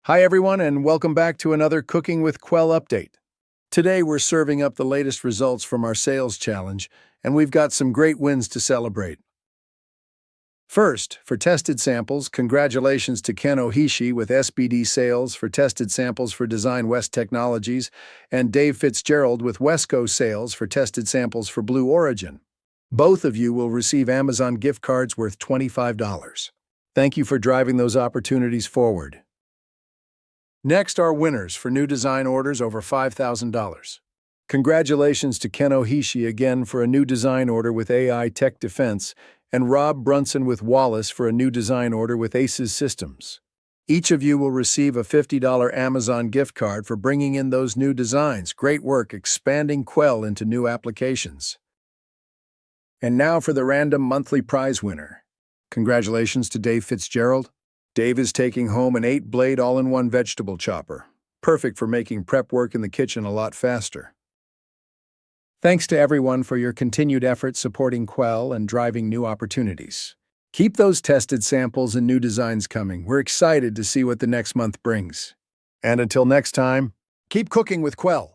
Hi everyone, and welcome back to another Cooking with Quell update. Today we're serving up the latest results from our sales challenge, and we've got some great wins to celebrate. First, for tested samples, congratulations to Ken Ohishi with SBD Sales for tested samples for Design West Technologies, and Dave Fitzgerald with Wesco Sales for tested samples for Blue Origin. Both of you will receive Amazon gift cards worth $25. Thank you for driving those opportunities forward. Next are winners for new design orders over $5,000. Congratulations to Ken Ohishi again for a new design order with AI Tech Defense, and Rob Brunson with Wallace for a new design order with Aces Systems. Each of you will receive a $50 Amazon gift card for bringing in those new designs. Great work expanding Quell into new applications. And now for the random monthly prize winner. Congratulations to Dave Fitzgerald. Dave is taking home an 8-blade all-in-one vegetable chopper, perfect for making prep work in the kitchen a lot faster. Thanks to everyone for your continued efforts supporting Quell and driving new opportunities. Keep those tested samples and new designs coming. We're excited to see what the next month brings. And until next time, keep cooking with Quell.